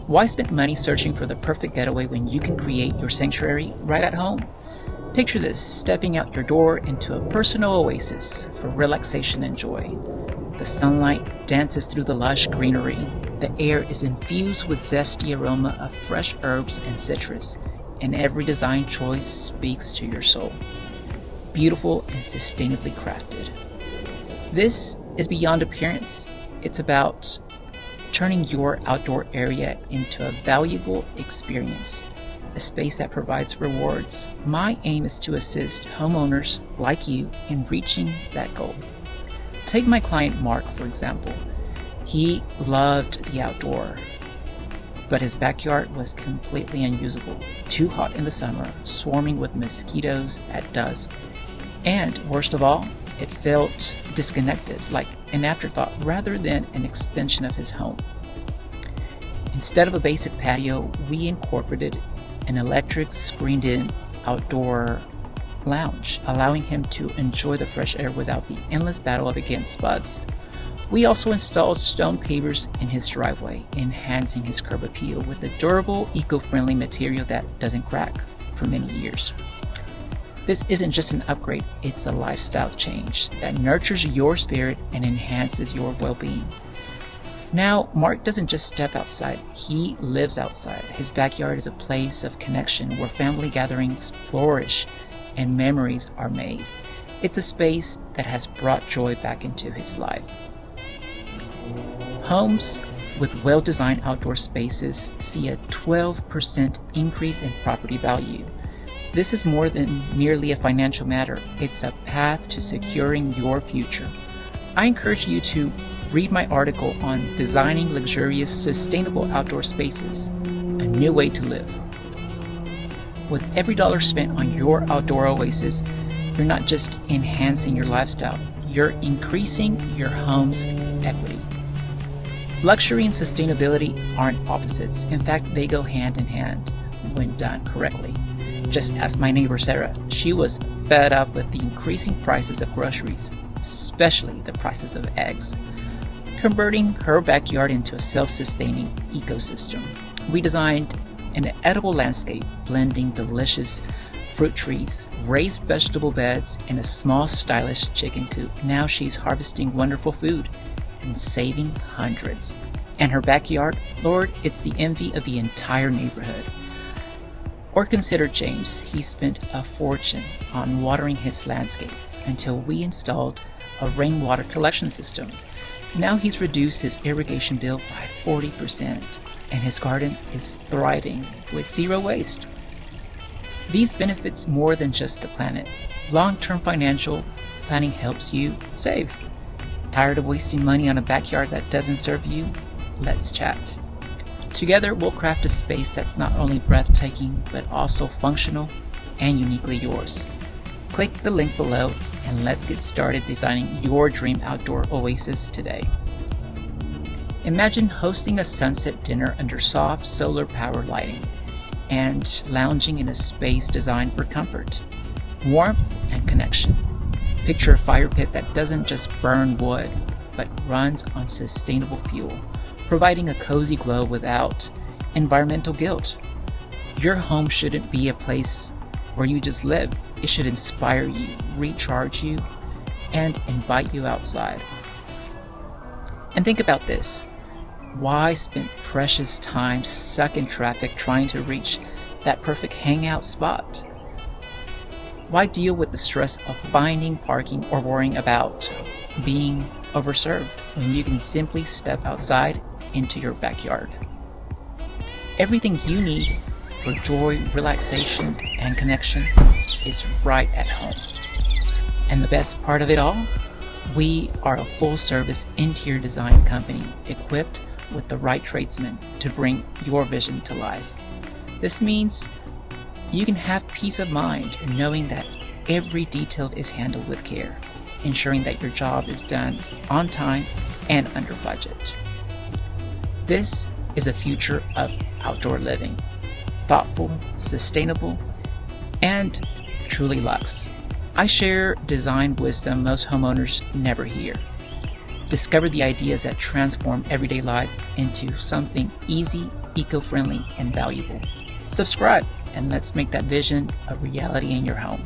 Why spend money searching for the perfect getaway when you can create your sanctuary right at home? Picture this, stepping out your door into a personal oasis for relaxation and joy. The sunlight dances through the lush greenery. The air is infused with zesty aroma of fresh herbs and citrus, and every design choice speaks to your soul. Beautiful and sustainably crafted. This is beyond appearance. It's about turning your outdoor area into a valuable experience, a space that provides rewards. My aim is to assist homeowners like you in reaching that goal. Take my client Mark, for example. He loved the outdoor, but his backyard was completely unusable, too hot in the summer, swarming with mosquitoes at dusk, and worst of all, it felt disconnected, like an afterthought rather than an extension of his home. Instead of a basic patio, we incorporated an electric screened-in outdoor lounge, allowing him to enjoy the fresh air without the endless battle against bugs. We also installed stone pavers in his driveway, enhancing his curb appeal with a durable, eco-friendly material that doesn't crack for many years. This isn't just an upgrade, it's a lifestyle change that nurtures your spirit and enhances your well-being. Now, Mark doesn't just step outside, he lives outside. His backyard is a place of connection where family gatherings flourish and memories are made. It's a space that has brought joy back into his life. Homes with well-designed outdoor spaces see a 12% increase in property value. This is more than merely a financial matter. It's a path to securing your future. I encourage you to read my article on designing luxurious, sustainable outdoor spaces, a new way to live. With every dollar spent on your outdoor oasis, you're not just enhancing your lifestyle, you're increasing your home's equity. Luxury and sustainability aren't opposites. In fact, they go hand in hand when done correctly. Just ask my neighbor Sarah. She was fed up with the increasing prices of groceries, especially the prices of eggs, converting her backyard into a self-sustaining ecosystem. We designed an edible landscape, blending delicious fruit trees, raised vegetable beds, and a small stylish chicken coop. Now she's harvesting wonderful food and saving hundreds. And her backyard, Lord, it's the envy of the entire neighborhood. Or consider James. He spent a fortune on watering his landscape until we installed a rainwater collection system. Now he's reduced his irrigation bill by 40%, and his garden is thriving with zero waste. These benefits more than just the planet. Long-term financial planning helps you save. Tired of wasting money on a backyard that doesn't serve you? Let's chat. Together, we'll craft a space that's not only breathtaking, but also functional and uniquely yours. Click the link below and let's get started designing your dream outdoor oasis today. Imagine hosting a sunset dinner under soft solar power lighting and lounging in a space designed for comfort, warmth, and connection. Picture a fire pit that doesn't just burn wood, but runs on sustainable fuel, providing a cozy glow without environmental guilt. Your home shouldn't be a place where you just live. It should inspire you, recharge you, and invite you outside. And think about this. Why spend precious time stuck in traffic trying to reach that perfect hangout spot? Why deal with the stress of finding parking or worrying about being overserved when you can simply step outside into your backyard? Everything you need for joy, relaxation, and connection is right at home. And the best part of it all? We are a full-service interior design company equipped with the right tradesmen to bring your vision to life. This means you can have peace of mind in knowing that every detail is handled with care, ensuring that your job is done on time and under budget. This is a future of outdoor living, thoughtful, sustainable, and truly luxe. I share design wisdom most homeowners never hear. Discover the ideas that transform everyday life into something easy eco-friendly, and valuable. Subscribe, and let's make that vision a reality in your home.